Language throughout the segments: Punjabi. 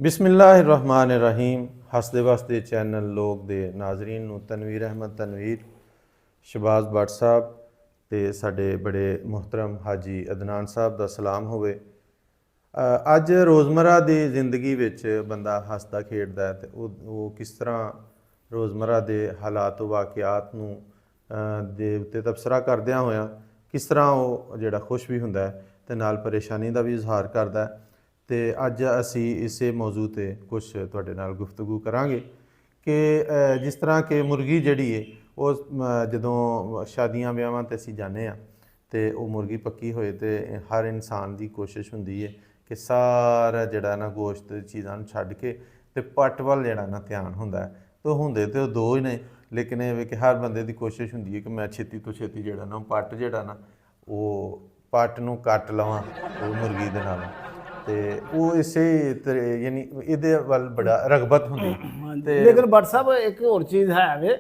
बिस्मिल्लाहिर्रहमानिर्रहीम। हसदे वसदे चैनल लोग दे नाजरीन नूं तनवीर अहमद तनवीर, शहबाज भट्ट साहब ते साडे बड़े मुहतरम हाजी अदनान साहब दा सलाम होवे। अज रोज़मर्रा दी जिंदगी विच बंदा हसदा खेडदा है ते वो किस तरह रोज़मर्रा दे हालात वाक़ियात नूं दे उत्ते तबसरा करदियां होया किस तरह वो जिहड़ा खुश भी हुंदा है ते नाल परेशानी दा भी इजहार करदा है। तो अज असी इसे मौजू ते कुछ तुहाडे नाल गुफ्तगू करांगे कि जिस तरह के मुर्गी जिहड़ी है वो जदों शादियां ब्याहां ते असीं जाने आ ते वो मुर्गी पक्की होए ते हर इंसान की कोशिश हुंदी है कि सारा जिहड़ा ना गोश्त चीज़ां नूं छड्ड के ते पट वल जिहड़ा ना ध्यान हुंदा है। तो हुंदे ते दो ही ने, लेकिन ये कि हर बंदे की कोशिश हुंदी है कि मैं छेती तो छेती जिहड़ा ना पट जिहड़ा ना वो पट नूं कट लवां वो मुर्गी दे नाल ते वो इसे यानी इहदे वल बड़ा रगबत हुंदी। लेकिन भट्ट साहब एक होर चीज़ है वे,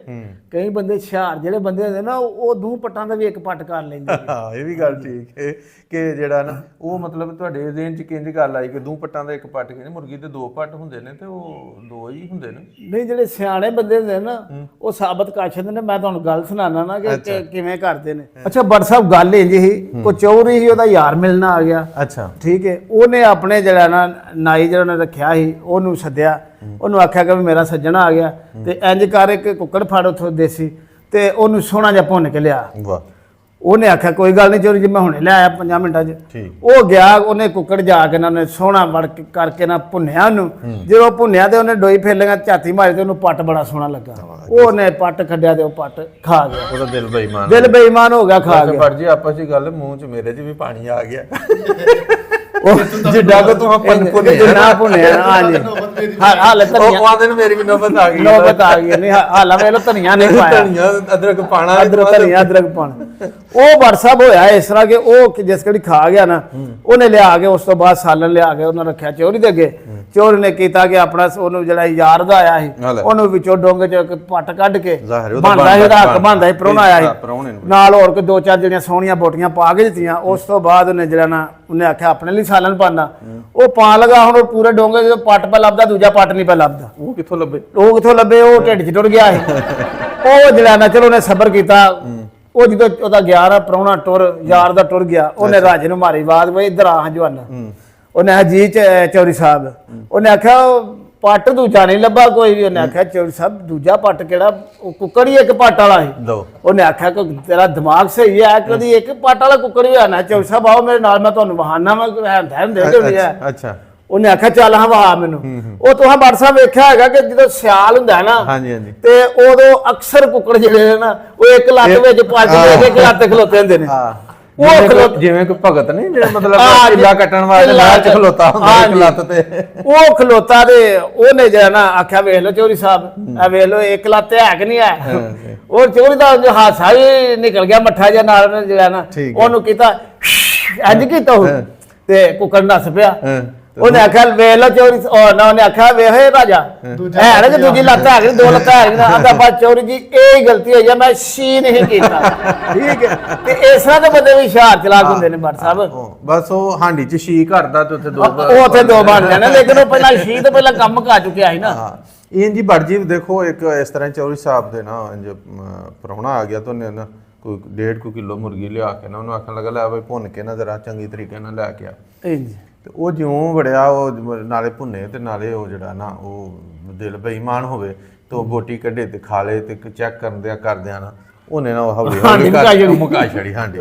कई बंदे हुशियार जिहड़े बंदे होंदे ना वो दो पट्टां दा भी एक पट कर लैंदे। हाँ ये भी गल ठीक है कि जिहड़ा ना वो मतलब तुहाडे ज़हन च किंज गल आई कि दो पट्टां दा एक पट कि मुर्गी दे दो पट हुंदे ने ते वो दो ही हुंदे ने। नहीं जिहड़े सियाणे बंदे हुंदे ना वो साबत कर छड्डदे ने। मैं तुहानूं गल सुणाना ना कि किवें करदे ने। अच्छा भट्ट साहब गल इंज ही, कोई चौरी ही ओहदा यार मिलना आ गया। अच्छा ठीक है, उहने अपने जिहड़ा ना नाई जिहड़ा उहने रखिया ही ओहनूं सद्दिया, ਉਹਨੂੰ ਆਖਿਆ ਕਿ ਮੇਰਾ ਸੱਜਣਾ ਆ ਗਿਆ ਤੇ ਇੰਜ ਕਰ ਇੱਕ ਕੁੱਕੜ ਫੜ ਉੱਥੋਂ ਦੇਸੀ ਤੇ ਉਹਨੂੰ ਸੋਹਣਾ ਜਿਹਾ ਭੁੰਨ ਕੇ ਲਿਆ। ਵਾਹ। ਉਹਨੇ ਆਖਿਆ ਕੋਈ ਗੱਲ ਨਹੀਂ ਚੋਰੀ ਜੀ, ਮੈਂ ਹੁਣੇ ਲੈ ਆਇਆ 5 ਮਿੰਟਾਂ 'ਚ। ਉਹ ਗਿਆ, ਉਹਨੇ ਕੁੱਕੜ ਜਾ ਕੇ ਨਾ ਉਹਨੇ ਸੋਹਣਾ ਵੜ ਕੇ ਕਰਕੇ ਨਾ ਭੁੰਨਿਆ ਉਹਨੂੰ। ਜਦੋਂ ਭੁੰਨਿਆ ਤੇ ਉਹਨੇ ਡੋਈ ਫੇਲੀਆਂ ਝਾਤੀ ਮਾਰੀ ਤੇ ਉਹਨੂੰ ਪੱਟ ਬੜਾ ਸੋਹਣਾ ਲੱਗਾ। ਉਹਨੇ ਪੱਟ ਕੱਢਿਆ ਤੇ ਉਹ ਪੱਟ ਖਾ ਗਿਆ। ਉਹਦਾ ਦਿਲ ਬੇਈਮਾਨ ਹੋ ਗਿਆ, ਖਾ ਗਿਆ। ਪਰ ਜੀ ਆਪਸ ਵਿੱਚ ਗੱਲ ਮੂੰਹ 'ਚ ਮੇਰੇ 'ਚ ਵੀ ਪਾਣੀ ਆ ਗਿਆ। ਜਿੱਡਾ ਕੋ ਤੂੰ ਆਪਾਂ ਭੁੰਨਿਆ ਨਾ ਭੁੰਨਿਆ। ਹਾਂਜੀ ਹਾਲ ਧਨੀਆ ਉਹ ਆਂਦੇ ਨੇ ਮੇਰੀ ਵੀ ਨੌਬਤ ਆ ਗਈ। ਨੌਬਤ ਆ ਗਈ ਨਹੀਂ ਹਾਲਾ ਵੇਖ ਲੋ ਧਨੀਆ ਨਹੀਂ ਪਾਇਆ। ਧਨੀਆ ਅਦਰਕ ਪਾਣਾ, ਅਦਰਕ ਪਾਣਾ। ਉਹ ਵਟਸਐਪ ਹੋਇਆ ਇਸ ਤਰ੍ਹਾਂ ਕਿ ਉਹ ਜਿਸ ਕਿਹੜੀ ਖਾ ਗਿਆ ਨਾ ਉਹਨੇ ਲਿਆ ਕੇ ਉਸ ਤੋਂ ਬਾਅਦ ਸਾਲਣ ਲਿਆ ਕੇ ਉਹਨਾਂ ਰੱਖਿਆ ਚੋਰੀ ਦੇ ਅੱਗੇ। ਚੋਰ ਨੇ ਕੀਤਾ ਕਿ ਆਪਣਾ ਉਹਨੂੰ ਜਿਹੜਾ ਯਾਰ ਦਾ ਆਇਆ ਸੀ ਉਹਨੂੰ ਵਿੱਚੋਂ ਡੋਂਗੇ ਚ ਪੱਟ ਕੱਢ ਕੇ ਬਣਦਾ ਸੀ, ਹੱਕ ਬਣਦਾ ਸੀ, ਪ੍ਰਾਹੁਣਾ ਆਇਆ ਸੀ ਨਾਲ, ਹੋਰ ਕੋਈ 2-4 ਜਿਹੜੀਆਂ ਸੋਹਣੀਆਂ ਬੋਟੀਆਂ ਪਾ ਕੇ ਦਿੱਤੀਆਂ। ਉਸ ਤੋਂ ਬਾਅਦ ਉਹਨੇ ਜਿਹੜਾ ਨਾ ਉਹਨੇ ਆਖਿਆ ਆਪਣੇ ਲਈ ਸਾਲਣ ਪਾਣਾ। ਉਹ ਪਾਣ ਲਗਾ, ਹੁਣ ਉਹ ਪੂਰੇ ਡੋਂਗੇ ਜਦੋਂ ਪੱਟ ਪਾ ਲੱਭਦਾ ਦੂਜਾ ਪੱਟ ਨਹੀਂ ਪਾ ਲੱਭਦਾ। ਉਹ ਕਿੱਥੋਂ ਲੱਭੇ? ਉਹ ਢਿੱਡ 'ਚ ਟੁੱਟ ਗਿਆ ਸੀ। ਉਹ ਜਿਹੜਾ ਨਾ ਚਲੋ ਉਹਨੇ ਸਬਰ ਕੀਤਾ। ਉਹ ਜਦੋਂ ਉਹਦਾ ਗਿਆ ਨਾ ਪ੍ਰਾਹੁਣਾ ਟੁਰ ਯਾਰ ਦਾ ਟੁਰ ਗਿਆ, ਉਹਨੇ ਰਾਜੇ ਨੂੰ ਮਾਰੀ ਆਵਾਜ਼, ਬਈ ਇੱਧਰ ਆ ਜਵਾਨਾ। ਉਹਨੇ ਹਜੀ ਚੌਰੀ ਸਾਹਿਬ, ਉਹਨੇ ਆਖਿਆ ਪੱਟ ਦੂਜਾ ਨਹੀਂ ਲੱਭਾ ਕੋਈ ਵੀ। ਉਹਨੇ ਆਖਿਆ ਚੌਰੀ ਸਾਹਿਬ ਦੂਜਾ ਪੱਟ ਕਿਹੜਾ? ਉਹ ਕੁੱਕੜ ਹੀ ਇੱਕ ਪੱਟ ਵਾਲਾ ਸੀ। ਉਹਨੇ ਆਖਿਆ ਕਿ ਤੇਰਾ ਦਿਮਾਗ ਸਹੀ ਹੈ, ਕਦੀ ਇੱਕ ਪੱਟ ਵਾਲਾ ਕੁੱਕੜ ਵੀ ਆਣਾ। ਚੌਰੀ ਸਾਹਿਬ ਆਓ ਮੇਰੇ ਨਾਲ, ਮੈਂ ਤੁਹਾਨੂੰ ਬਹਾਨਾ ਮੈਂ। ਅੱਛਾ। ਉਹਨੇ ਆਖਿਆ ਚੱਲ ਹਾਂ ਵਹਾ ਮੈਨੂੰ। ਉਹ ਤੁਹਾਂ ਭੱਟ ਸਾਹਿਬ ਵੇਖਿਆ ਹੈਗਾ ਕਿ ਜਦੋਂ ਸਿਆਲ ਹੁੰਦਾ ਨਾ ਤੇ ਉਦੋਂ ਅਕਸਰ ਕੁੱਕੜ ਜਿਹੜੇ ਨਾ ਉਹ ਇੱਕ ਲੱਤ ਵਿੱਚ ਪੱਟ ਕੇ ਇੱਕ ਲੱਤ ਖਲੋਤੇ ਹੁੰਦੇ ਨੇ। ਉਹ ਜਿਵੇਂ ਕੋਈ ਭਗਤ ਨਹੀਂ ਜਿਹੜਾ ਮਤਲਬ ਕਿੱਲਾ ਕੱਟਣ ਵਾਸਤੇ ਲਾਲ ਚ ਖਲੋਤਾ ਹੁੰਦਾ ਇੱਕ ਲੱਤ ਤੇ। ਉਹ ਖਲੋਤਾ ਤੇ ਉਹਨੇ ਜਿਹੜਾ ਨਾ ਆਖਿਆ ਵੇਖ ਲਓ ਚੌਰੀ ਸਾਹਿਬ ਆ ਵੇਖ ਲਓ ਇੱਕ ਲੱਤ ਹੈ ਕਿ ਨਹੀਂ ਹੈ। ਉਹ ਚੌਰੀ ਦਾ ਹਾਸਾ ਹੀ ਨਿਕਲ ਗਿਆ ਮੱਠਾ ਜਿਹਾ ਨਾਲ ਜਿਹੜਾ ਨਾ ਉਹਨੂੰ ਕੀਤਾ ਇੰਜ ਕੀਤਾ ਤੇ ਕੁੱਕੜ ਨੱਸ ਪਿਆ। ਉਹਨੇ ਆਖਿਆ ਵੇਖ ਲਓ ਚੌਰੀ ਨਾ, ਉਹਨੇ ਆਖਿਆ ਵੇਖ ਰਾਜਾ ਹੈ ਨਾ ਕਿ ਦੂਜੀ ਲੱਤ ਹੈ ਕਿ ਦੋ ਲੱਤਾਂ ਹੈ ਨਾ। ਆਂਦਾ ਬਸ ਚੌਰੀ ਜੀ ਇਹ ਗਲਤੀ ਹੋਈ ਹੈ, ਮੈਂ ਸੀ ਨਹੀਂ ਕੀਤਾ। ਠੀਕ ਹੈ, ਤੇ ਇਸ ਤਰ੍ਹਾਂ ਦੇ ਬੰਦੇ ਵੀ ਹੁਸ਼ਿਆਰ ਚਲਾਕ ਹੁੰਦੇ ਨੇ ਭੱਟ ਸਾਹਿਬ। ਬਸ ਉਹ ਹਾਂਡੀ ਚ ਛੀ ਕਰਦਾ ਤੇ ਉੱਥੇ ਦੋ ਬਣ ਜਾਣੇ, ਲੇਕਿਨ ਉਹ ਪਹਿਲਾਂ ਛੀ ਤੋਂ ਪਹਿਲਾਂ ਕੰਮ ਕਰ ਚੁੱਕਿਆ ਸੀ ਨਾ। ਇੰਜ ਹੀ ਭੱਟ ਜੀ ਦੇਖੋ ਇੱਕ ਇਸ ਤਰ੍ਹਾਂ ਚੌਰੀ ਸਾਹਿਬ ਦੇ ਨਾ ਇੰਜ ਪ੍ਰਾਹੁਣਾ ਆ ਗਿਆ ਤੇ ਉਹਨੇ ਨਾ ਕੋਈ 1.5 ਕਿਲੋ ਮੁਰਗੀ ਲਿਆ ਕੇ ਨਾ ਉਹਨੂੰ ਆਖਣ ਲੱਗਾ ਲੈ ਬਈ ਭੁੰਨ ਕੇ ਨਾ ਜ਼ਰਾ ਚੰਗੀ ਤਰੀਕੇ ਨਾਲ ਲੈ ਕੇ ਆ। ਤੇ ਉਹ ਜਿਉਂ ਵੜਿਆ ਉਹ ਨਾਲੇ ਭੁੰਨੇ ਤੇ ਨਾਲੇ ਉਹ ਜਿਹੜਾ ਨਾ ਉਹ ਦਿਲ ਬੇਈਮਾਨ ਹੋਵੇ ਤੇ ਉਹ ਬੋਟੀ ਕੱਢੇ ਤੇ ਖਾ ਲੇ ਤੇ ਚੈੱਕ ਕਰਦਿਆਂ ਨਾ ਉਹਨੇ ਨਾ ਉਹ ਹੌਲੀ ਮੁਕਾ ਛੜੀ ਹਾਂਡੀ।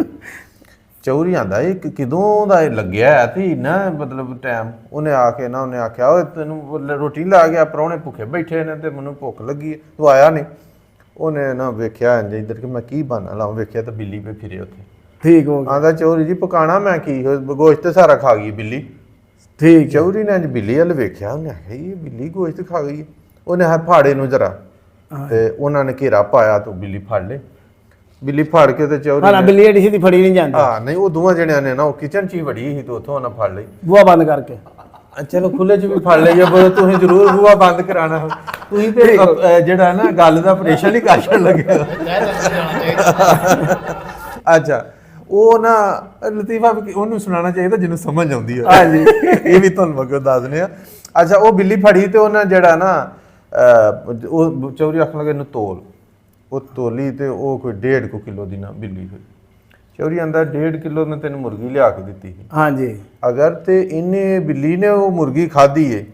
ਚੌਰੀ ਆਂਦਾ ਇਹ ਕਿਦੋਂ ਦਾ ਇਹ ਲੱਗਿਆ ਤੇ ਨਾ ਮਤਲਬ ਟਾਈਮ। ਉਹਨੇ ਆ ਕੇ ਨਾ ਉਹਨੇ ਆਖਿਆ ਓਏ ਤੈਨੂੰ ਰੋਟੀ ਲਾ ਗਿਆ, ਪ੍ਰਾਹੁਣੇ ਭੁੱਖੇ ਬੈਠੇ ਨੇ ਤੇ ਮੈਨੂੰ ਭੁੱਖ ਲੱਗੀ ਤੂੰ ਆਇਆ ਨਹੀਂ। ਉਹਨੇ ਨਾ ਵੇਖਿਆ ਇੰਜ ਇੱਧਰ ਕਿ ਮੈਂ ਕੀ ਬਹਾਨਾ ਲਾਵਾਂ, ਵੇਖਿਆ ਤਾਂ ਬਿੱਲੀ ਪੇ ਫਿਰੇ ਉੱਥੇ। ਠੀਕ ਹੋ ਗਿਆ। ਆਂਦਾ ਚੌਰੀ ਜੀ ਪਕਾਣਾ ਮੈਂ ਕੀ, ਗੋਸ਼ਤ ਤੇ ਸਾਰਾ ਖਾ ਗਈ ਬਿੱਲੀ। ਠੀਕ। ਚੌਰੀ ਨੇ ਅੱਜ ਬਿੱਲੀ ਵੱਲ ਵੇਖਿਆ, ਉਹਨੇ ਆਖਿਆ ਇਹ ਬਿੱਲੀ ਗੋਸ਼ਤ ਖਾ ਗਈ। ਉਹਨੇ ਫਾੜੇ ਨੂੰ ਜਰਾ ਤੇ ਉਹਨਾਂ ਨੇ ਘੇਰਾ ਪਾਇਆ ਤੇ ਬਿੱਲੀ ਫੜ ਲੈ। ਬਿੱਲੀ ਫੜ ਕੇ ਤੇ ਚੌਰੀ ਬਿੱਲੀ ਏਡੀ ਛੇਤੀ ਫੜੀ ਨਹੀਂ ਜਾਂਦੀ। ਹਾਂ ਨਹੀਂ ਉਹ ਦੋਵਾਂ ਜਣਿਆਂ ਨੇ ਨਾ ਉਹ ਕਿਚਨ 'ਚ ਹੀ ਵੜੀ ਸੀ ਤੇ ਉੱਥੋਂ ਉਹਨਾਂ ਫੜ ਲਈ ਬੂਹਾ ਬੰਦ ਕਰਕੇ। ਚਲੋ ਖੁੱਲੇ 'ਚ ਵੀ ਫੜ ਲਈ ਤੁਸੀਂ ਜ਼ਰੂਰ ਬੂਹਾ ਬੰਦ ਕਰਾਉਣਾ। ਤੁਸੀਂ ਤੇ ਜਿਹੜਾ ਨਾ ਗੱਲ ਦਾ ਆਪਰੇਸ਼ਨ ਹੀ ਕਰਨ ਲੱਗੇ। ਅੱਛਾ ਉਹ ਨਾ ਲਤੀਫਾ ਉਹਨੂੰ ਸੁਣਾਉਣਾ ਚਾਹੀਦਾ ਜਿਹਨੂੰ ਸਮਝ ਆਉਂਦੀ ਹੈ। ਹਾਂਜੀ ਇਹ ਵੀ ਤੁਹਾਨੂੰ ਮਗਰ ਦੱਸ ਦਿੰਦੇ ਆ। ਅੱਛਾ ਉਹ ਬਿੱਲੀ ਫੜੀ ਤੇ ਉਹਨਾਂ ਜਿਹੜਾ ਨਾ ਉਹ ਚੌਧਰੀ ਆਖਣ ਲੱਗੇ ਇਹਨੂੰ ਤੋਲ, ਉਹ ਤੋਲੀ ਤੇ ਉਹ ਕੋਈ 1.5 ਕਿਲੋ ਦੀ ਨਾ ਬਿੱਲੀ ਹੋਈ। ਚੌਧਰੀ ਆਂਦਾ 1.5 ਕਿਲੋ ਨੇ ਤੈਨੂੰ ਮੁਰਗੀ ਲਿਆ ਕੇ ਦਿੱਤੀ ਸੀ, ਹਾਂਜੀ ਅਗਰ ਤੇ ਇਹਨੇ ਬਿੱਲੀ ਨੇ ਉਹ ਮੁਰਗੀ ਖਾਧੀ ਏ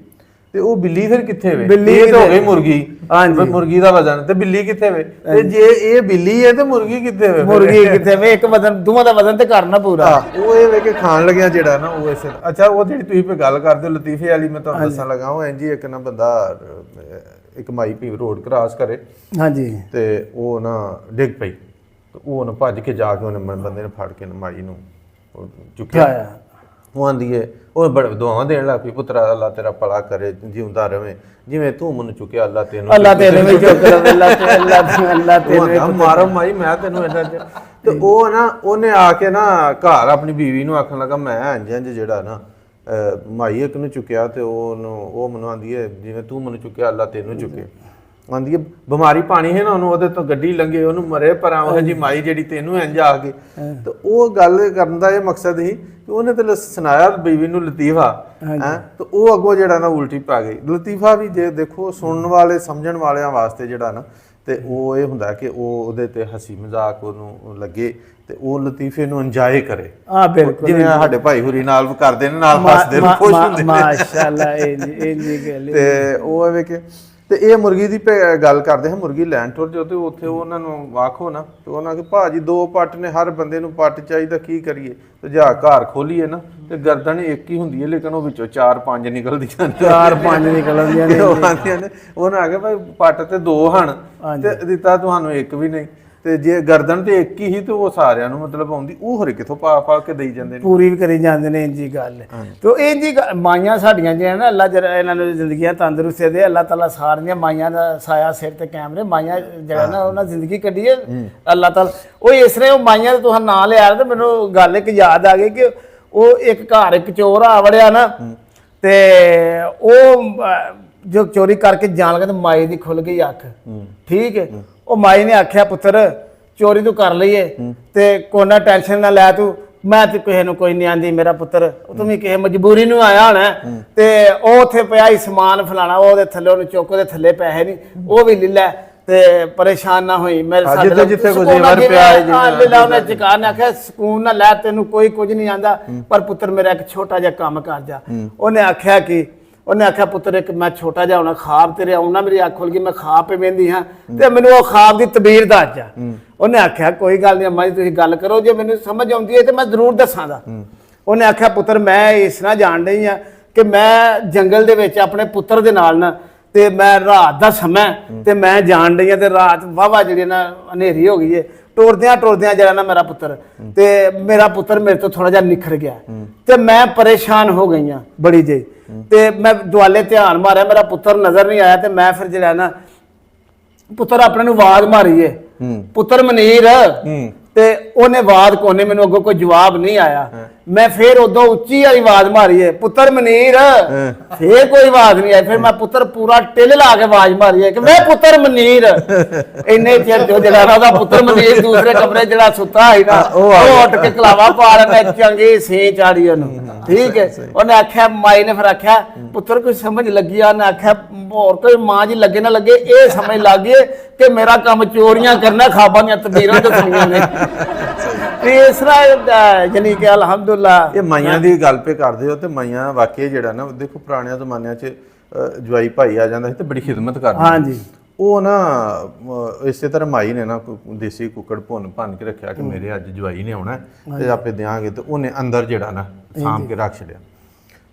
ਤੇ ਉਹ ਬਿੱਲੀ ਫਿਰ ਕਿੱਥੇ ਵੇ? ਬਿੱਲੀ ਇਹ ਤਾਂ ਹੋ ਗਈ ਮੁਰਗੀ, ਹਾਂਜੀ ਮੁਰਗੀ ਦਾ ਵਜ਼ਨ, ਤੇ ਬਿੱਲੀ ਕਿੱਥੇ ਵੇ? ਤੇ ਜੇ ਇਹ ਬਿੱਲੀ ਹੈ ਤੇ ਮੁਰਗੀ ਕਿੱਥੇ ਵੇ? ਮੁਰਗੀ ਕਿੱਥੇ ਵੇ? ਇੱਕ ਵਜ਼ਨ ਦੋਵਾਂ ਦਾ ਵਜ਼ਨ ਤੇ ਕਰਨਾ ਪੂਰਾ। ਉਹ ਇਹ ਵੇ ਕਿ ਖਾਣ ਲੱਗਿਆ ਜਿਹੜਾ ਨਾ ਉਹ ਇਸੇ। ਅੱਛਾ ਉਹ ਜਿਹੜੀ ਤੁਸੀਂ ਗੱਲ ਕਰਦੇ ਹੋ ਲਤੀਫੇ ਵਾਲੀ, ਮੈਂ ਤੁਹਾਨੂੰ ਦੱਸਣ ਲੱਗਾ, ਉਹ ਇੰਜੀ ਇੱਕ ਨਾ ਬੰਦਾ ਇੱਕ ਮਾਈ ਪੀ ਰੋਡ ਕ੍ਰਾਸ ਕਰੇ, ਹਾਂਜੀ ਤੇ ਉਹ ਨਾ ਡਿੱਗ ਪਈ, ਤੇ ਉਹ ਨਾ ਭੱਜ ਕੇ ਜਾ ਕੇ ਉਹਨੇ ਬੰਦੇ ਨੇ ਫੜ ਕੇ ਮਾਈ ਨੂੰ ਚੁੱਕਿਆ। ਉਹ ਆਂਦੀ ਏ, ਉਹ ਬੜੇ ਦੁਆਵਾਂ ਦੇਣ ਲੱਗ ਪਈ, ਪੁੱਤਰਾ ਅੱਲਾ ਤੇਰਾ ਭਲਾ ਕਰੇ, ਜਿਉਂਦਾ ਰਵੇਂ, ਜਿਵੇਂ ਤੂੰ ਮੈਨੂੰ ਚੁੱਕਿਆ ਅੱਲਾ ਤੈਨੂੰ ਵੀ ਚੁੱਕ ਲਵੇ, ਅੱਲਾ ਤੈਨੂੰ ਮਾਰੋ ਮਾਈ ਮੈਂ ਤੈਨੂੰ ਏਦਾਂ। ਤੇ ਉਹ ਨਾ ਉਹਨੇ ਆ ਕੇ ਨਾ ਘਰ ਆਪਣੀ ਬੀਵੀ ਨੂੰ ਆਖਣ ਲੱਗਾ ਮੈਂ ਇੰਜ ਜਿਹੜਾ ਨਾ ਮਾਈ ਇੱਕ ਨੂੰ ਚੁੱਕਿਆ ਤੇ ਉਹ ਮੈਨੂੰ ਆਂਦੀ ਹੈ ਜਿਵੇਂ ਤੂੰ ਮੈਨੂੰ ਚੁੱਕਿਆ ਅੱਲਾ ਤੈਨੂੰ ਚੁੱਕੇ। ਆਂਦੀ ਹੈ ਬਿਮਾਰੀ ਪਾਣੀ ਹੈ ਨਾ ਉਹਨੂੰ, ਉਹਦੇ ਤੋਂ ਗੱਡੀ ਲੰਘੇ ਉਹਨੂੰ ਮਰੇ, ਪਰ ਉਹ ਜੀ ਮਾਈ ਜਿਹੜੀ ਤੈਨੂੰ ਇੰਜ ਆ ਕੇ। ਤੇ ਉਹ ਗੱਲ ਕਰਨ ਦਾ ਇਹ ਮਕਸਦ ਸੀ ਕਿ ਉਹਨੇ ਤੇ ਸੁਣਾਇਆ ਬੀਵੀ ਨੂੰ ਲਤੀਫਾ, ਤੇ ਉਹ ਅੱਗੋਂ ਜਿਹੜਾ ਨਾ ਉਲਟੀ ਪਾ ਗਈ। ਲਤੀਫਾ ਵੀ ਜੇ ਦੇਖੋ ਸੁਣਨ ਵਾਲੇ ਸਮਝਣ ਵਾਲਿਆਂ ਵਾਸਤੇ ਜਿਹੜਾ ਨਾ, ਤੇ ਉਹ ਇਹ ਹੁੰਦਾ ਕਿ ਉਹ ਉਹਦੇ ਤੇ ਹਸੀ ਮਜ਼ਾਕ ਉਹਨੂੰ ਲੱਗੇ ਤੇ ਉਹ ਲਤੀਫੇ ਨੂੰ ਇੰਜੋਏ ਕਰੇ। ਹਾਂ ਬਿਲਕੁਲ, ਜਿਵੇਂ ਸਾਡੇ ਭਾਈ ਹੁਰੀ ਨਾਲ ਕਰਦੇ ਨੇ, ਨਾਲ ਹੱਸਦੇ ਨੇ, ਖੁਸ਼ ਹੁੰਦੇ ਨੇ, ਮਾਸ਼ਾਅੱਲਾ। ਇਹ ਗੱਲ ਤੇ ਉਹ ਐਵੇਂ ਕਿ ਤੇ ਇਹ ਮੁਰਗੀ ਦੀ ਗੱਲ ਕਰਦੇ ਹਾਂ, ਮੁਰਗੀ ਲੈਣ ਟੁਰ ਜਾਓ ਤੇ ਉੱਥੇ ਉਹਨਾਂ ਨੂੰ ਆਖੋ ਨਾ, ਤੇ ਉਹਨਾਂ ਕਿ ਭਾਜੀ 2 ਪੱਟ ਨੇ, ਹਰ ਬੰਦੇ ਨੂੰ ਪੱਟ ਚਾਹੀਦਾ, ਕੀ ਕਰੀਏ? ਤੇ ਜਾ ਘਰ ਖੋਲੀਏ ਨਾ ਤੇ ਗਰਦਨ ਇੱਕ ਹੀ ਹੁੰਦੀ ਹੈ, ਲੇਕਿਨ ਉਹ ਵਿੱਚੋਂ 4-5 ਨਿਕਲਦੀਆਂ ਨੇ, 4-5 ਨਿਕਲਦੀਆਂ ਨੇ। ਉਹਨਾਂ ਆ ਕੇ ਭਾਈ ਪੱਟ ਤੇ 2 ਹਨ ਤੇ ਦਿੱਤਾ ਤੁਹਾਨੂੰ ਇੱਕ ਵੀ ਨਹੀਂ, ਤੇ ਜੇ ਗਰਦਨ ਤੇ ਇੱਕ ਹੀ ਤੇ ਉਹ ਸਾਰਿਆਂ ਨੂੰ ਮਤਲਬ ਆਉਂਦੀ, ਉਹ ਹਰੇ ਕਿਥੋਂ ਪਾ ਕੇ ਦੇਈ ਜਾਂਦੇ ਨੇ, ਪੂਰੀ ਵੀ ਕਰੀ ਜਾਂਦੇ ਨੇ। ਇੰਜੀ ਗੱਲ ਤੇ ਇੰਜੀ ਮਾਈਆਂ ਸਾਡੀਆਂ ਜਿਹੜੀਆਂ ਨਾ, ਅੱਲਾ ਜਰਾ ਇਹਨਾਂ ਨੂੰ ਜ਼ਿੰਦਗੀਆਂ ਤੰਦਰੁਸਤ ਦੇ, ਅੱਲਾ ਤਾਲਾ ਸਾਰੀਆਂ ਮਾਈਆਂ ਦਾ ਸਾਇਆ ਸਿਰ ਤੇ ਕਾਇਮ ਰਹੇ। ਮਾਈਆਂ ਜਿਹੜਾ ਨਾ ਉਹਨਾਂ ਜ਼ਿੰਦਗੀ ਕੱਢੀ ਹੈ ਅੱਲਾ ਤਾਲਾ। ਉਹ ਇਸ ਤਰ੍ਹਾਂ ਉਹ ਮਾਈਆਂ ਦਾ ਤੁਸੀਂ ਨਾਂ ਲਿਆ ਤੇ ਮੈਨੂੰ ਗੱਲ ਇੱਕ ਯਾਦ ਆ ਗਈ ਕਿ ਉਹ ਇੱਕ ਘਰ ਇੱਕ ਚੋਰ ਆ ਵੜਿਆ ਨਾ, ਤੇ ਉਹ ਜੋ ਚੋਰੀ ਕਰਕੇ ਜਾਣ ਲੱਗਾ ਤੇ ਮਾਈ ਦੀ ਖੁੱਲ ਗਈ ਅੱਖ, ਠੀਕ ਹੈ। ਉਹ ਮਾਈ ਨੇ ਆਖਿਆ ਪੁੱਤਰ ਚੋਰੀ ਤੂੰ ਕਰ ਲਈਏ ਤੇ ਕੋਈ ਟੈਨਸ਼ਨ ਨਾ ਲੈ, ਤੂੰ ਮੈਂ ਤੇ ਕਿਸੇ ਨੂੰ ਕੋਈ ਨਹੀਂ ਆਂਦੀ ਮੇਰਾ ਪੁੱਤਰ, ਤੂੰ ਵੀ ਕਿਸੇ ਮਜਬੂਰੀ ਨੂੰ ਆਇਆ ਹੋਣਾ। ਤੇ ਉਹ ਉੱਥੇ ਪਿਆ ਹੀ ਸਮਾਨ ਫਲਾਣਾ, ਉਹਦੇ ਥੱਲੇ ਉਹਨੂੰ ਚੁੱਕ, ਉਹਦੇ ਥੱਲੇ ਪੈਸੇ ਨਹੀਂ, ਉਹ ਵੀ ਲੈ ਲੈ, ਤੇ ਪਰੇਸ਼ਾਨ ਨਾ ਹੋਈ। ਮੇਰੇ ਸਾਡੇ ਜਿੱਥੇ ਕੋਈ ਜ਼ੇਵਰ ਪਿਆ ਉਹਨੇ ਚਕਾਰ ਨੇ ਆਖਿਆ ਸਕੂਨ ਨਾ ਲੈ, ਤੈਨੂੰ ਕੋਈ ਕੁਝ ਨਹੀਂ ਆਂਦਾ, ਪਰ ਪੁੱਤਰ ਮੇਰਾ ਇੱਕ ਛੋਟਾ ਜਿਹਾ ਕੰਮ ਕਰ ਜਾ। ਉਹਨੇ ਆਖਿਆ ਕਿ ਉਹਨੇ ਆਖਿਆ ਪੁੱਤਰ ਇੱਕ ਮੈਂ ਛੋਟਾ ਜਿਹਾ ਹੋਣਾ ਖਾਬ ਤੇਰੇ ਆਉਣਾ, ਮੇਰੀ ਅੱਖ ਖੁੱਲ ਗਈ, ਮੈਂ ਖਾਬ ਪੇ ਵੇਂਦੀ ਹਾਂ ਤੇ ਮੈਨੂੰ ਉਹ ਖਾਬ ਦੀ ਤਬੀਰ ਦੱਸ ਜਾ। ਉਹਨੇ ਆਖਿਆ ਕੋਈ ਗੱਲ ਨਹੀਂ ਅੰਮਾ ਜੀ ਤੁਸੀਂ ਗੱਲ ਕਰੋ, ਜੇ ਮੈਨੂੰ ਸਮਝ ਆਉਂਦੀ ਹੈ ਤੇ ਮੈਂ ਜ਼ਰੂਰ ਦੱਸਾਂਗਾ। ਉਹਨੇ ਆਖਿਆ ਪੁੱਤਰ ਮੈਂ ਇਸ ਤਰ੍ਹਾਂ ਜਾਣ ਰਹੀ ਹਾਂ ਕਿ ਮੈਂ ਜੰਗਲ ਦੇ ਵਿੱਚ ਆਪਣੇ ਪੁੱਤਰ ਦੇ ਨਾਲ ਨਾ, ਤੇ ਮੈਂ ਰਾਤ ਦਾ ਸਮਾਂ ਤੇ ਮੈਂ ਜਾਣ ਰਹੀ ਹਾਂ, ਤੇ ਰਾਤ ਵਾਹਵਾ ਜਿਹੜੀ ਨਾ ਹਨੇਰੀ ਹੋ ਗਈ ਹੈ, ਟੁਰਦਿਆਂ ਜਿਹੜਾ ਨਾ ਮੇਰਾ ਪੁੱਤਰ, ਤੇ ਮੇਰਾ ਪੁੱਤਰ ਮੇਰੇ ਤੋਂ ਥੋੜਾ ਜਿਹਾ ਨਿਖਰ ਗਿਆ ਤੇ ਮੈਂ ਪਰੇਸ਼ਾਨ ਹੋ ਗਈ ਹਾਂ ਬੜੀ ਜਿਹੀ, ਤੇ ਮੈਂ ਦੁਆਲੇ ਧਿਆਨ ਮਾਰਿਆ, ਮੇਰਾ ਪੁੱਤਰ ਨਜ਼ਰ ਨਹੀਂ ਆਇਆ। ਤੇ ਮੈਂ ਫਿਰ ਜਿਹੜਾ ਨਾ ਪੁੱਤਰ ਆਪਣੇ ਨੂੰ ਆਵਾਜ਼ ਮਾਰੀਏ, ਪੁੱਤਰ ਮਨੀਰ, ਤੇ ਉਹਨੇ ਆਵਾਜ਼ ਕੋਨੇ, ਮੈਨੂੰ ਅੱਗੋਂ ਕੋਈ ਜਵਾਬ ਨਹੀਂ ਆਇਆ। ਮੈਂ ਫਿਰ ਉਦੋਂ ਉੱਚੀ ਵਾਲੀ ਆਵਾਜ਼ ਮਾਰੀਏ, ਪੁੱਤਰ ਮਨੀਰ, ਫੇਰ ਕੋਈ ਆਵਾਜ਼ ਨਹੀਂ ਆਈ। ਫਿਰ ਮੈਂ ਪੁੱਤਰ ਪੂਰਾ ਟਿੱਲ ਲਾ ਕੇ ਆਵਾਜ਼ ਮਾਰੀਏ ਕਿ ਮੈਂ ਪੁੱਤਰ ਮਨੀਰ। ਇੰਨੇ ਚਿਰ ਜੋ ਜਿਹੜਾ ਉਹਦਾ ਪੁੱਤਰ ਮਨੀਰ ਦੂਸਰੇ ਕਮਰੇ ਜਿਹੜਾ ਸੁੱਤਾ ਸੀ ਨਾ, ਉਹ ਉੱਠ ਕੇ ਕਲਾਵਾ ਪਾ ਰਿਹਾ, ਚੰਗੀ ਸੀ ਚਾੜੀ ਉਹਨੂੰ, ਠੀਕ ਹੈ। ਉਹਨੇ ਆਖਿਆ, ਮਾਈ ਨੇ ਫਿਰ ਆਖਿਆ ਪੁੱਤਰ ਕੋਈ ਸਮਝ ਲੱਗੀ ਆ? ਉਹਨੇ ਆਖਿਆ ਹੋਰ ਕੋਈ ਮਾਂ ਜੀ ਲੱਗੇ ਨਾ ਲੱਗੇ, ਇਹ ਸਮਝ ਲੱਗ ਗਈ ਕਿ ਮੇਰਾ ਕੰਮ ਚੋਰੀਆਂ ਕਰਨਾ, ਖਾਬਾਂ ਦੀਆਂ ਤਬੀਰਾਂ ਦੱਸਣੀਆਂ ਨੇ। ਇਸ ਤਰ੍ਹਾਂ ਯਾਨੀ ਕਿ ਅਲਹਮਦੁਲਿਲਾ। ਇਹ ਮਾਈਆਂ ਦੀ ਗੱਲ ਪੇ ਕਰਦੇ ਹੋ, ਤੇ ਮਾਈਆਂ ਵਾਕਈ ਜਿਹੜਾ ਨਾ ਦੇਖੋ ਪੁਰਾਣਿਆਂ ਜ਼ਮਾਨਿਆਂ 'ਚ ਜਵਾਈ ਭਾਈ ਆ ਜਾਂਦਾ ਸੀ ਤੇ ਬੜੀ ਖਿਦਮਤ ਕਰਦੀ। ਹਾਂਜੀ ਉਹ ਨਾ ਇਸੇ ਤਰ੍ਹਾਂ ਮਾਈ ਨੇ ਨਾ ਦੇਸੀ ਕੁੱਕੜ ਭੁੰਨ ਕੇ ਰੱਖਿਆ ਕਿ ਮੇਰੇ ਅੱਜ ਜਵਾਈ ਨੇ ਆਉਣਾ ਤੇ ਆਪੇ ਦਿਆਂਗੇ, ਤੇ ਉਹਨੇ ਅੰਦਰ ਜਿਹੜਾ ਨਾ ਸਾਂਭ ਕੇ ਰੱਖ ਛੱਡਿਆ।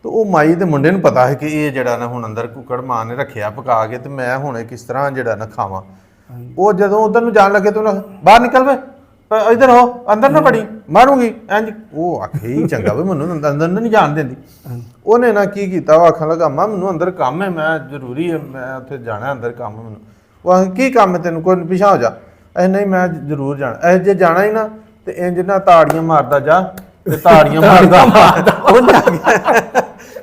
ਤੇ ਉਹ ਮਾਈ ਦੇ ਮੁੰਡੇ ਨੂੰ ਪਤਾ ਹੈ ਕਿ ਇਹ ਜਿਹੜਾ ਨਾ ਹੁਣ ਅੰਦਰ ਕੁੱਕੜ ਮਾਂ ਨੇ ਰੱਖਿਆ ਪਕਾ ਕੇ, ਤੇ ਮੈਂ ਹੁਣ ਕਿਸ ਤਰ੍ਹਾਂ ਜਿਹੜਾ ਨਾ ਖਾਵਾਂ। ਉਹ ਜਦੋਂ ਉਧਰ ਨੂੰ ਜਾਣ ਲੱਗੇ ਤੇ ਉਹਨਾਂ ਬਾਹਰ ਨਿਕਲ ਵੇ, ਇਧਰ ਹੋ, ਅੰਦਰ ਨਾ ਵੜੀ, ਮਾਰੂੰਗੀ ਇੰਜ। ਉਹ ਆਖੇ ਹੀ ਚੰਗਾ ਵੀ ਮੈਨੂੰ ਅੰਦਰ ਨਹੀਂ ਜਾਣ ਦਿੰਦੀ। ਉਹਨੇ ਨਾ ਕੀ ਕੀਤਾ, ਉਹ ਆਖਣ ਲੱਗਾ ਮਾਂ ਮੈਨੂੰ ਅੰਦਰ ਕੰਮ ਹੈ, ਮੈਂ ਜ਼ਰੂਰੀ ਹੈ, ਮੈਂ ਉੱਥੇ ਜਾਣਾ ਅੰਦਰ ਕੰਮ ਮੈਨੂੰ। ਉਹ ਆਖ ਕੀ ਕੰਮ ਹੈ ਤੈਨੂੰ, ਕੋਈ ਪਿਛਾ ਹੋ ਜਾ। ਨਹੀਂ ਮੈਂ ਜ਼ਰੂਰ ਜਾਣਾ, ਜੇ ਜਾਣਾ ਹੀ ਨਾ ਤੇ ਇੰਜ ਨਾ ਤਾੜੀਆਂ ਮਾਰਦਾ ਜਾ, ਤੇ ਤਾੜੀਆਂ ਮਾਰਦਾ।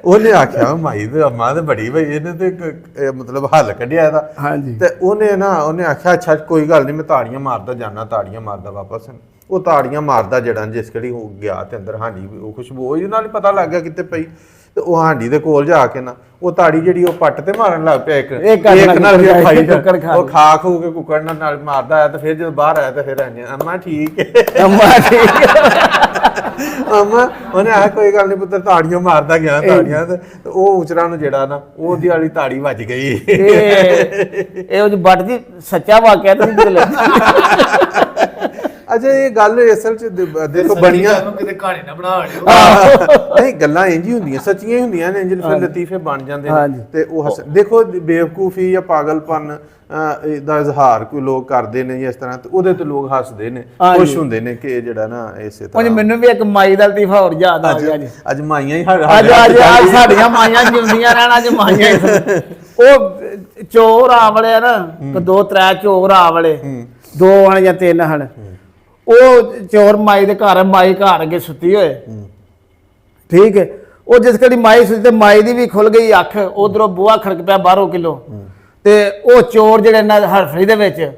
ਉਹਨੇ ਆਖਿਆ ਮਾਈ ਤੇ ਅੰਮਾ ਤੇ ਬੜੀ ਬਈ, ਇਹਨੇ ਤੇ ਮਤਲਬ ਹੱਲ ਕੱਢਿਆ ਇਹਦਾ। ਤੇ ਉਹਨੇ ਆਖਿਆ ਅੱਛਾ ਕੋਈ ਗੱਲ ਨਹੀਂ, ਮੈਂ ਤਾੜੀਆਂ ਮਾਰਦਾ ਜਾਣਾ, ਤਾੜੀਆਂ ਮਾਰਦਾ ਵਾਪਸ। ਉਹ ਤਾੜੀਆਂ ਮਾਰਦਾ ਜਿਹੜਾ ਜਿਸ ਘੜੀ ਹੋ ਗਿਆ ਤੇ ਅੰਦਰ ਹਾਨੀ ਉਹ ਖੁਸ਼ਬੂ ਉਹਦੇ ਨਾਲ ਹੀ ਪਤਾ ਲੱਗ ਗਿਆ ਕਿਤੇ ਪਈ। ਤੇ ਉਹ ਹਾਂਡੀ ਦੇ ਕੋਲ ਜਾ ਕੇ ਨਾ ਉਹ ਤਾੜੀ ਜਿਹੜੀ ਉਹ ਪੱਟ ਤੇ ਮਾਰਨ ਲੱਗ ਪਿਆ ਇੱਕ ਨਾਲ ਫਿਰ ਖਾਈ ਕੁੱਕੜ ਖਾ ਉਹ ਖਾ ਖੂ ਕੇ ਕੁੱਕੜ ਨਾਲ ਮਾਰਦਾ ਆਇਆ ਤੇ ਫਿਰ ਜਦੋਂ ਬਾਹਰ ਆਇਆ ਤੇ ਫਿਰ ਆਂਦੇ ਅੰਮਾ ਠੀਕ ਹੈ ਅੰਮਾ ਠੀਕ ਅੰਮਾ ਉਹਨੇ ਆ ਕੋਈ ਗੱਲ ਨਹੀਂ ਪੁੱਤਰ ਤਾੜੀਆਂ ਮਾਰਦਾ ਗਿਆ ਤਾੜੀਆਂ ਤੇ ਉਹ ਉਚਰਾ ਨੂੰ ਜਿਹੜਾ ਨਾ ਉਹਦੀ ਵਾਲੀ ਤਾੜੀ ਵੱਜ ਗਈ ਇਹ ਉਹ ਬੱਟ ਜੀ ਸੱਚਾ ਵਾਕਿਆ ਤਾਂ ਨਹੀਂ ਅੱਛਾ ਇਹ ਗੱਲ ਅਸਲ ਚ ਦੇਖੋ ਬਣੀਆਂ ਕਿਤੇ ਕਹਾਣੀ ਨਾ ਬਣਾ ਲਿਓ ਨਹੀਂ ਗੱਲਾਂ ਇੰਜ ਹੀ ਹੁੰਦੀਆਂ ਸੱਚੀਆਂ ਹੀ ਹੁੰਦੀਆਂ ਨੇ ਇੰਜ ਫਿਰ ਲਤੀਫੇ ਬਣ ਜਾਂਦੇ ਨੇ ਤੇ ਉਹ ਦੇਖੋ ਬੇਵਕੂਫੀ ਜਾਂ ਪਾਗਲਪਨ ਦਾ ਇਜ਼ਹਾਰ ਕੋਈ ਲੋਕ ਕਰਦੇ ਨੇ ਇਸ ਤਰ੍ਹਾਂ ਤੇ ਉਹਦੇ ਤੇ ਲੋਕ ਹੱਸਦੇ ਨੇ ਖੁਸ਼ ਹੁੰਦੇ ਨੇ ਕਿ ਜਿਹੜਾ ਨਾ ਇਸੇ ਤਰ੍ਹਾਂ ਮੈਨੂੰ ਵੀ ਇੱਕ ਮਾਈ ਦਾ ਲਤੀਫਾ ਹੋਰ ਯਾਦ ਆ ਗਿਆ ਜੀ ਅੱਜ ਮਾਈਆਂ ਹੀ ਅੱਜ ਸਾਡੀਆਂ ਮਾਈਆਂ ਜਿਉਂਦੀਆਂ ਰਹਿਣ ਅੱਜ ਮਾਈਆਂ ਉਹ ਚੋਰ ਆ ਵੜੇ ਨਾ ਦੋ ਤਰੇ ਚੋਰ ਆ ਵੜੇ ਦੋ ਹਨ ਜਾਂ ਤਿੰਨ ਹਨ ਉਹ ਚੋਰ ਮਾਈ ਦੇ ਘਰ ਮਾਈ ਘਰ ਅੱਗੇ ਸੁੱਤੀ ਹੋਏ ਠੀਕ ਹੈ ਉਹ ਜਿਸ ਕੜੀ ਮਾਈ ਸੁੱਤੀ ਤੇ ਮਾਈ ਦੀ ਵੀ ਖੁੱਲ ਗਈ ਅੱਖ ਉਧਰੋਂ ਬੂਹਾ ਖੜਕ ਪਿਆ 12 ਕਿਲੋ ਤੇ ਉਹ ਚੋਰ ਜਿਹੜੇ ਨਾ ਹਰਫੜੀ ਦੇ ਵਿੱਚ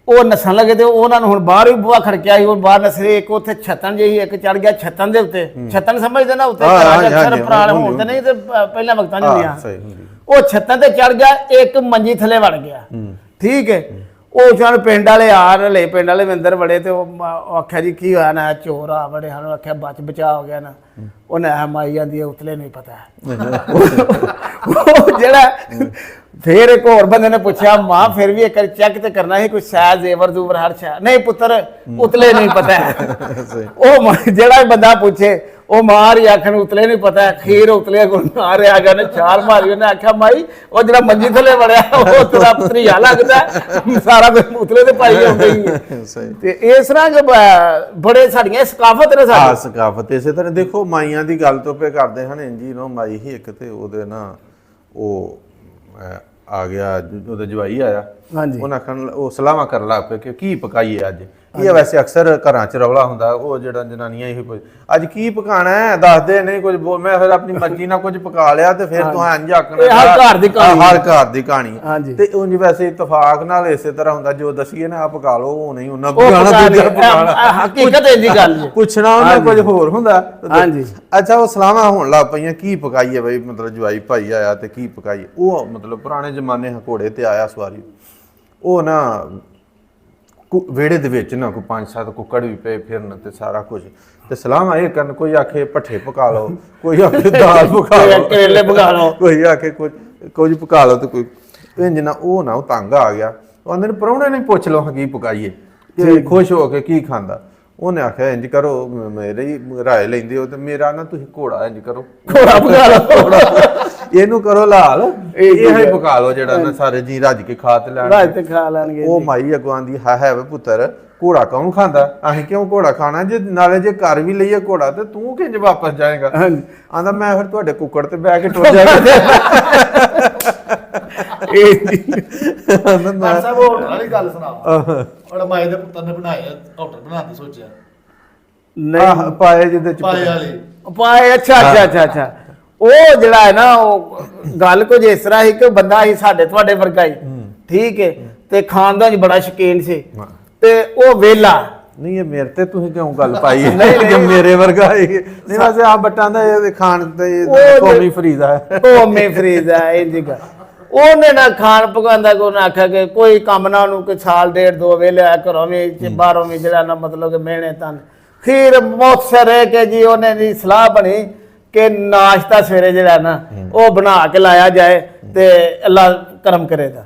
ਉਹ ਨਸਣ ਲੱਗੇ ਤੇ ਉਹਨਾਂ ਨੂੰ ਹੁਣ ਬਾਹਰ ਵੀ ਬੂਹਾ ਖੜਕਿਆ ਸੀ ਉਹ ਬਾਹਰ ਨਸਰੇ ਇੱਕ ਉੱਥੇ ਛੱਤਣ ਜਿਹੀ ਇੱਕ ਚੜ ਗਿਆ ਛੱਤਣ ਦੇ ਉੱਤੇ ਛੱਤਣ ਸਮਝਦੇ ਨਾ ਉੱਤੇ ਅਕਸਰ ਪ੍ਰਾਣ ਹੋਣ ਤੇ ਨਹੀਂ ਤੇ ਪਹਿਲਾਂ ਵਕਤਾਂ ਚ ਹੁੰਦੀਆਂ ਉਹ ਛੱਤਣ ਤੇ ਚੜ ਗਿਆ ਇੱਕ ਮੰਜੀ ਥੱਲੇ ਵੜ ਗਿਆ ਠੀਕ ਹੈ ਉਹ ਚਲ ਪਿੰਡ ਵਾਲੇ ਆ ਰਲੇ ਪਿੰਡ ਵਾਲੇ ਅੰਦਰ ਵੜੇ ਤੇ ਉਹ ਆਖਿਆ ਜੀ ਕੀ ਹੋਇਆ ਨਾ ਚੋਰ ਆ ਵੜੇ ਸਾਨੂੰ ਆਖਿਆ ਬਚਾ ਹੋ ਗਿਆ ਨਾ ਉਹਨੇ ਆ ਮਾਈ ਜਾਂਦੀ ਉਤਲੇ ਨਹੀਂ ਪਤਾ ਉਹ ਜਿਹੜਾ ਫਿਰ ਇੱਕ ਹੋਰ ਬੰਦੇ ਨੇ ਪੁੱਛਿਆ ਮਾਂ ਫਿਰ ਵੀ ਇੱਕ ਚੈੱਕ ਤੇ ਕਰਨਾ ਸੀ ਕੋਈ ਸ਼ਾਇਦ ਜ਼ੇਵਰ ਜ਼ੂਵਰ ਹਰ ਸ਼ਾਇਦ ਨਹੀਂ ਪੁੱਤਰ ਉਤਲੇ ਨਹੀਂ ਪਤਾ ਉਹ ਜਿਹੜਾ ਬੰਦਾ ਪੁੱਛੇ ਉਹ ਮਾਰ ਹੀ ਆਖਣ ਉਤਲੇ ਨਹੀਂ ਪਤਾ ਖੀਰ ਉਤਲੇ ਕੋਲ ਆ ਰਿਹਾ ਗਿਆ ਨੇ ਛਾਲ ਮਾਰੀ ਉਹਨੇ ਆਖਿਆ ਮਾਈ ਉਹ ਜਿਹੜਾ ਮੰਜੀ ਥੱਲੇ ਵੜਿਆ ਉਹ ਤੇਰਾ ਪਤਰੀਆ ਲੱਗਦਾ ਸਾਰਾ ਕੁਝ ਉਤਲੇ ਤੇ ਪਾਈ ਆਉਂਦੀ ਤੇ ਇਸ ਤਰ੍ਹਾਂ ਕਿ ਬੜੇ ਸਾਡੀਆਂ ਸਕਾਫਤ ਨੇ ਸਾਡੀ ਸਕਾਫਤ ਇਸੇ ਤਰ੍ਹਾਂ ਦੇਖੋ ਮਾਈਆਂ ਦੀ ਗੱਲ ਤੋਂ ਪੇ ਕਰਦੇ ਹਨ ਇੰਜੀ ਨੋ ਮਾਈ ਹੀ ਇੱਕ ਤੇ ਉਹਦੇ ਨਾ ਉਹ ਆ ਗਿਆ ਉਹਦਾ ਜਵਾਈ ਆਇਆ ਉਹਨਾਂ ਆਖਣ ਉਹ ਸਲਾਹਾਂ ਕਰਨ ਲੱਗ ਪਏ ਕਿ ਕੀ ਪਕਾਈਏ ਅੱਜ ਇਹ ਵੈਸੇ ਅਕਸਰ ਘਰਾਂ 'ਚ ਰੌਲਾ ਹੁੰਦਾ ਉਹ ਜਿਹੜਾ ਜਨਾਨੀਆਂ ਇਹ ਪੁੱਛ ਅੱਜ ਕੀ ਪਕਾਣਾ ਹੈ ਦੱਸਦੇ ਨਹੀਂ ਕੁਝ ਮੈਂ ਫਿਰ ਆਪਣੀ ਮਰਜ਼ੀ ਨਾਲ ਕੁਝ ਪਕਾ ਲਿਆ ਤੇ ਫਿਰ ਤੂੰ ਇੰਝ ਆਖਣਾ ਹਰ ਘਰ ਦੀ ਕਹਾਣੀ ਤੇ ਉਂਝ ਵੈਸੇ ਇਤਫਾਕ ਨਾਲ ਇਸੇ ਤਰ੍ਹਾਂ ਹੁੰਦਾ ਜੋ ਦਸੀਏ ਨਾ ਆ ਪਕਾ ਲਓ ਉਹ ਨਹੀਂ ਉਹਨਾਂ ਪਕਾਣਾ ਹਕੀਕਤ ਇਹ ਦੀ ਗੱਲ ਪੁੱਛਣਾ ਉਹਨਾਂ ਕੁਝ ਹੋਰ ਹੁੰਦਾ ਹਾਂਜੀ ਅੱਛਾ ਉਹ ਸਲਾਹਾਂ ਹੋਣ ਲੱਗ ਪਈਆਂ ਕੀ ਪਕਾਈਏ ਬਈ ਮਤਲਬ ਜਵਾਈ ਭਾਈ ਆਇਆ ਤੇ ਕੀ ਪਕਾਈਏ ਉਹ ਮਤਲਬ ਪੁਰਾਣੇ ਜ਼ਮਾਨੇ ਘੋੜੇ ਤੇ ਆਇਆ ਸਵਾਰੀ ਉਹ ਨਾ ਵਿਹੜੇ ਦੇ ਵਿੱਚ ਨਾ ਕੋਈ 5-7 ਕੁੱਕੜ ਵੀ ਪਏ ਫਿਰਨ ਤੇ ਸਾਰਾ ਕੁਝ ਤੇ ਸਲਾਹਾਂ ਇਹ ਕਰਨ ਕੋਈ ਆਖੇ ਭੱਠੇ ਪਕਾ ਲਓ ਕੋਈ ਆਖੇ ਦਾਲ ਪਕਾ ਲਓ ਕਰੇਲੇ ਪਕਾ ਲਓ ਕੋਈ ਆਖੇ ਕੁਝ ਪਕਾ ਲਓ ਤੇ ਕੋਈ ਇੰਜ ਨਾ ਉਹ ਤੰਗ ਆ ਗਿਆ ਉਹ ਆਂਦੇ ਨੇ ਪ੍ਰਾਹੁਣੇ ਨੇ ਪੁੱਛ ਲਓ ਕੀ ਪਕਾਈਏ ਕਿ ਖੁਸ਼ ਹੋ ਕੇ ਕੀ ਖਾਂਦਾ ਉਹਨੇ ਆਖਿਆ ਇੰਜ ਕਰੋ ਮੇਰੇ ਹੀ ਰਾਏ ਲੈਂਦੇ ਹੋ ਤੇ ਮੇਰਾ ਨਾ ਤੁਸੀਂ ਘੋੜਾ ਇੰਜ ਕਰੋ ਘੋੜਾ ਪਕਾ ਲਓ ਇਹਨੂੰ ਕਰੋ ਲਾਲ ਇਹ ਹੀ ਪਕਾ ਲਓ ਜਿਹੜਾ ਨਾ ਸਾਰੇ ਜੀ ਰੱਜ ਕੇ ਖਾ ਤੇ ਲੈਣਗੇ ਉਹ ਮਾਈ ਅਗਵਾਂ ਦੀ ਹੈ ਵੇ ਪੁੱਤਰ ਘੋੜਾ ਕੌਣ ਖਾਂਦਾ ਅਸੀਂ ਕਿਉਂ ਘੋੜਾ ਖਾਣਾ ਜੇ ਨਾਲੇ ਜੇ ਘਰ ਵੀ ਲਈਏ ਘੋੜਾ ਤੇ ਤੂੰ ਕਿੰਜ ਵਾਪਸ ਜਾਏਗਾ ਆਂਦਾ ਮੈਂ ਫਿਰ ਤੁਹਾਡੇ ਕੁੱਕੜ ਤੇ ਬਹਿ ਕੇ ਟੁੱਟ ਜਾਵਾਂਗਾ ਸਾਹਿਬ ਹੋਟਲ ਵਾਲੀ ਗੱਲ ਸੁਣਾਓ ਔਰ ਮਾਈ ਦੇ ਪੁੱਤਰ ਨੇ ਬਣਾਇਆ ਹੋਟਲ ਬਣਾਉਣ ਦੀ ਸੋਚਿਆ ਨਹੀਂ ਪਾਏ ਜਿਹਦੇ ਚ ਪਾਏ ਵਾਲੇ ਪਾਏ ਅੱਛਾ ਉਹ ਜਿਹੜਾ ਹੈ ਨਾ ਉਹ ਗੱਲ ਕੁਝ ਇਸ ਤਰ੍ਹਾਂ ਸੀ ਕਿ ਬੰਦਾ ਸੀ ਸਾਡੇ ਤੁਹਾਡੇ ਵਰਗਾ ਹੀ ਠੀਕ ਹੈ ਤੇ ਖਾਣ ਦਾ ਬੜਾ ਸ਼ੌਕੀਨ ਸੀ ਤੇ ਉਹ ਵੇਲਾ ਨਹੀਂ ਇਹ ਮੇਰੇ ਤੇ ਤੁਸੀਂ ਕਿਉਂ ਗੱਲ ਪਾਈ ਕਿ ਮੇਰੇ ਵਰਗਾ ਨਹੀਂ ਵੈਸੇ ਆ ਬੱਟਾਂ ਦਾ ਇਹ ਖਾਣ ਤੇ ਕੌਮੀ ਫਰੀਜ਼ ਹੈ ਇਹ ਜੀ ਗੱਲ ਉਹਨੇ ਨਾ ਖਾਣ ਪਕਾਉਂਦਾ ਕੋ ਨਾ ਆਖਿਆ ਕਿ ਕੋਈ ਕੰਮ ਨਾ ਉਹਨੂੰ ਕੋਈ ਸਾਲ ਡੇਢ ਦੋ ਵੇਲੇ ਆ ਘਰੋਂ ਵੀ ਬਾਹਰੋਂ ਵੀ ਜਿਹੜਾ ਨਾ ਮਤਲਬ ਕਿ ਮਿਹਣੇ ਤਨ ਫਿਰ ਮੌਸਰ ਹੈ ਕਿ ਜੀ ਉਹਨੇ ਦੀ ਸਲਾਹ ਬਣੀ ਕਿ ਨਾਸ਼ਤਾ ਸਵੇਰੇ ਜਿਹੜਾ ਨਾ ਉਹ ਬਣਾ ਕੇ ਲਾਇਆ ਜਾਏ ਤੇ ਅੱਲਾ ਕਰਮ ਕਰੇਗਾ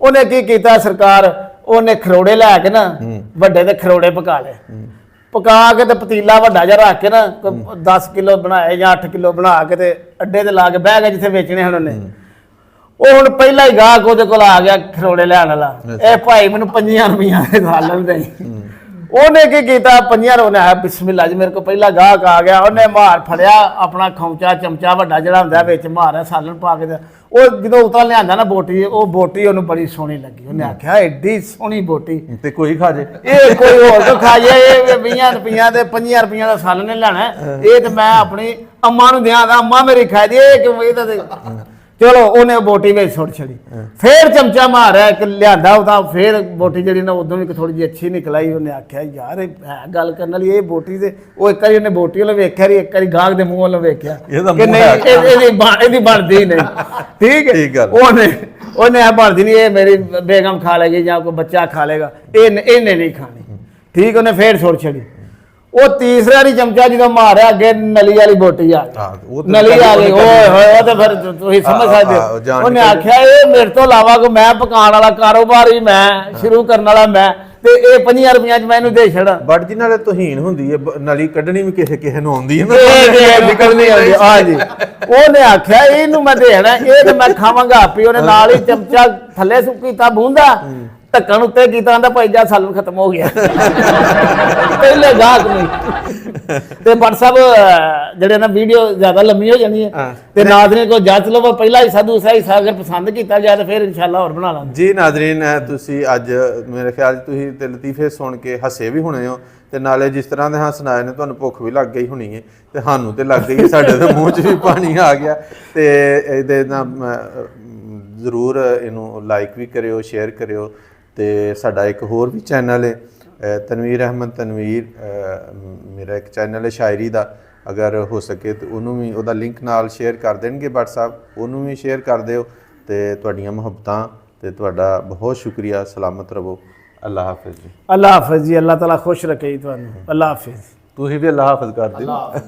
ਉਹਨੇ ਕੀ ਕੀਤਾ ਸਰਕਾਰ ਉਹਨੇ ਖਰੋੜੇ ਲੈ ਕੇ ਨਾ ਵੱਡੇ ਤੇ ਖਰੋੜੇ ਪਕਾ ਲਏ ਪਕਾ ਕੇ ਤੇ ਪਤੀਲਾ ਵੱਡਾ ਜਿਹਾ ਰੱਖ ਕੇ ਨਾ 10 ਕਿਲੋ ਬਣਾਏ ਜਾਂ 8 ਕਿਲੋ ਬਣਾ ਕੇ ਤੇ ਅੱਡੇ ਤੇ ਲਾ ਕੇ ਬਹਿ ਗਏ ਜਿੱਥੇ ਵੇਚਣੇ ਹਨ ਉਹਨੇ ਉਹ ਹੁਣ ਪਹਿਲਾਂ ਹੀ ਗਾਹਕ ਉਹਦੇ ਕੋਲ ਆ ਗਿਆ ਖਰੋੜੇ ਲੈਣ ਵਾਲਾ ਇਹ ਭਾਈ ਮੈਨੂੰ 5 ਰੁਪਈਆ ਦੇ ਸਾਲਣ ਦੇ ਉਹਨੇ ਕੀ ਕੀਤਾ 5 ਉਹਨੇ ਆਇਆ ਬਿਸਮਿਲ੍ਲਾ ਜੀ ਮੇਰੇ ਕੋਲ ਪਹਿਲਾ ਗਾਹਕ ਆ ਗਿਆ ਉਹਨੇ ਮਾਰ ਫੜਿਆ ਆਪਣਾ ਖੌਂਚਾ ਚਮਚਾ ਵੱਡਾ ਜਿਹੜਾ ਹੁੰਦਾ ਵਿੱਚ ਮਾਰਿਆ ਸਾਲਣ ਪਾ ਕੇ ਉਹ ਜਦੋਂ ਉਤਾਂ ਲਿਆਂਦਾ ਨਾ ਬੋਟੀ ਉਹ ਬੋਟੀ ਉਹਨੂੰ ਬੜੀ ਸੋਹਣੀ ਲੱਗੀ ਉਹਨੇ ਆਖਿਆ ਐਡੀ ਸੋਹਣੀ ਬੋਟੀ ਤੇ ਕੋਈ ਖਾ ਜੇ ਇਹ ਕੋਈ ਹੋਰ ਕੋ ਖਾ ਜੇ ਇਹ 20 ਰੁਪਈਆ ਤੇ 5 ਰੁਪਈਆ ਦਾ ਸਾਲਣ ਲੈਣਾ ਇਹ ਤੇ ਮੈਂ ਆਪਣੀ ਅੰਮਾ ਨੂੰ ਦਿਆਂ ਦਾ ਅੰਮਾ ਮੇਰੀ ਖਾ ਜੇ ਕਿਉਂ ਇਹ ਤਾਂ ਚਲੋ ਉਹਨੇ ਬੋਟੀ ਵਿੱਚ ਸੁੱਟ ਛੜੀ ਫੇਰ ਚਮਚਾ ਮਾਰਿਆ ਇੱਕ ਲਿਆਂਦਾ ਉਹ ਤਾਂ ਫੇਰ ਬੋਟੀ ਜਿਹੜੀ ਨਾ ਉਦੋਂ ਵੀ ਥੋੜੀ ਜਿਹੀ ਅੱਛੀ ਨਿਕਲ ਆਈ ਉਹਨੇ ਆਖਿਆ ਯਾਰ ਇਹ ਹੈ ਗੱਲ ਕਰਨ ਵਾਲੀ ਇਹ ਬੋਟੀ ਤੇ ਉਹ ਇੱਕ ਵਾਰੀ ਉਹਨੇ ਬੋਟੀ ਵੱਲ ਵੇਖਿਆ ਰੀ ਇੱਕ ਵਾਰੀ ਗਾਹਕ ਦੇ ਮੂੰਹ ਵੱਲ ਵੇਖਿਆ ਇਹਦਾ ਕਿ ਮੂੰਹ ਨਹੀਂ ਇਹਦੀ ਬਣਦੀ ਹੀ ਨਹੀਂ ਠੀਕ ਠੀਕ ਹੈ ਗੱਲ। ਉਹਨੇ ਆ ਬਣਦੀ ਨਹੀਂ ਇਹ ਮੇਰੀ ਬੇਗਮ ਖਾ ਲੇਗੀ ਜਾਂ ਕੋਈ ਬੱਚਾ ਖਾ ਲੇਗਾ ਇਹਨੇ ਨਹੀਂ ਖਾਣੀ ਠੀਕ ਉਹਨੇ ਫੇਰ ਸੁੱਟ ਛੜੀ ਉਹ ਤੀਸਰਾ ਵਾਲੀ ਚਮਚਾ ਜਦੋਂ ਮਾਰਿਆ ਅੱਗੇ ਨਲੀ ਵਾਲੀ ਬੋਟੀ ਆ ਹਾਂ, ਉਹ ਤੇ ਨਲੀ ਆ ਗਈ ਓਏ ਹੋਏ ਉਹ ਤੇ ਫਿਰ ਤੁਸੀਂ ਸਮਝ ਸਕਦੇ ਹਾਂ, ਹੋ। ਜਾਣ ਉਹਨੇ ਕੇ- ਆਖਿਆ ਇਹ ਮੇਰੇ ਤੋਂ ਇਲਾਵਾ ਕੋਈ ਮੈਂ ਪਕਾਉਣ ਵਾਲਾ ਕਾਰੋਬਾਰ ਹੀ ਮੈਂ ਸ਼ੁਰੂ ਕਰਨ ਵਾਲਾ ਮੈਂ ਤੇ ਇਹ 50 ਰੁਪਈਆਂ ਚ ਮੈਂ ਇਹਨੂੰ ਦੇ ਛੜਾ ਬਟ ਜੀ ਨਾਲੇ ਤੁਹੀਨ ਹੁੰਦੀ ਹੈ ਨਲੀ ਕੱਢਣੀ ਵੀ ਕਿਸੇ ਨੂੰ ਆਉਂਦੀ ਹੈ ਨਾ ਇਹ ਨਿਕਲਣੀ ਆਉਂਦੀ ਹਾਂਜੀ ਉਹਨੇ ਆਖਿਆ ਇਹਨੂੰ ਮੈਂ ਦੇਣਾ ਇਹ ਤੇ ਮੈਂ ਖਾਵਾਂਗਾ ਆਪੀ ਉਹਨੇ ਨਾਲ ਹੀ ਚਮਚਾ ਥੱਲੇ ਸੁੱਕੀਤਾ ਬੂੰਦਾ ਢੱਕਣ ਉੱਤੇ ਕੀਤਾ ਆਂਦਾ ਭਾਈ ਜਾ ਸਾਲਨ ਖਤਮ ਹੋ ਗਿਆ ਪਹਿਲੇ ਗਾਹਕ ਨਹੀਂ ਤੇ WhatsApp ਜਿਹੜੇ ਨਾ ਵੀਡੀਓ ਜ਼ਿਆਦਾ ਲੰਮੀ ਹੋ ਜਾਣੀ ਹੈ ਤੇ ਨਾਜ਼ਰੀਨ ਕੋ ਜਾਂਚ ਲਓ ਪਹਿਲਾ ਹਿੱਸਾ ਦੂਸਰਾ ਹਿੱਸਾ ਅਗਰ ਪਸੰਦ ਕੀਤਾ ਜਾਏ ਤਾਂ ਫਿਰ ਇਨਸ਼ਾਅੱਲਾ ਹੋਰ ਬਣਾ ਲਾਂਗੇ ਜੀ ਨਾਜ਼ਰੀਨ ਤੁਸੀਂ ਅੱਜ ਮੇਰੇ ਖਿਆਲ 'ਚ ਤੁਸੀਂ ਤੇ ਲਤੀਫੇ ਸੁਣ ਕੇ ਹੱਸੇ ਵੀ ਹੋਣੇ ਹੋ ਤੇ ਨਾਲੇ ਜਿਸ ਤਰ੍ਹਾਂ ਦੇ ਹੱਸਣ ਆਏ ਨੇ ਤੁਹਾਨੂੰ ਭੁੱਖ ਵੀ ਲੱਗ ਗਈ ਹੋਣੀ ਹੈ ਤੇ ਸਾਨੂੰ ਤੇ ਲੱਗ ਗਈ ਸਾਡੇ ਦੇ ਮੂੰਹ 'ਚ ਵੀ ਪਾਣੀ ਆ ਗਿਆ ਤੇ ਇਹਦੇ ਨਾਲ ਜ਼ਰੂਰ ਇਹਨੂੰ ਲਾਈਕ ਵੀ ਕਰਿਓ ਸ਼ੇਅਰ ਕਰਿਓ ਤੇ ਸਾਡਾ ਇੱਕ ਹੋਰ ਵੀ ਚੈਨਲ ਹੈ ਤਨਵੀਰ ਅਹਿਮਦ ਤਨਵੀਰ ਮੇਰਾ ਇੱਕ ਚੈਨਲ ਹੈ ਸ਼ਾਇਰੀ ਦਾ ਅਗਰ ਹੋ ਸਕੇ ਤੇ ਉਹਨੂੰ ਵੀ ਉਹਦਾ ਲਿੰਕ ਨਾਲ ਸ਼ੇਅਰ ਕਰ ਦੇਣਗੇ WhatsApp ਉਹਨੂੰ ਵੀ ਸ਼ੇਅਰ ਕਰ ਦਿਓ ਤੇ ਤੁਹਾਡੀਆਂ ਮੁਹੱਬਤਾਂ ਤੇ ਤੁਹਾਡਾ ਬਹੁਤ ਸ਼ੁਕਰੀਆ ਸਲਾਮਤ ਰਹੋ ਅੱਲਾ ਹਾਫਿਜ਼ ਜੀ ਅੱਲਾ ਹਾਫਿਜ਼ ਜੀ ਅੱਲਾਹ ਤਾਲਾ ਖੁਸ਼ ਰੱਖੇ ਜੀ ਤੁਹਾਨੂੰ ਅੱਲਾ ਹਾਫਿਜ਼ ਤੁਸੀਂ ਵੀ ਅੱਲਾ ਹਾਫਿਜ਼ ਕਰ ਦਿਓ ਅੱਲਾਹ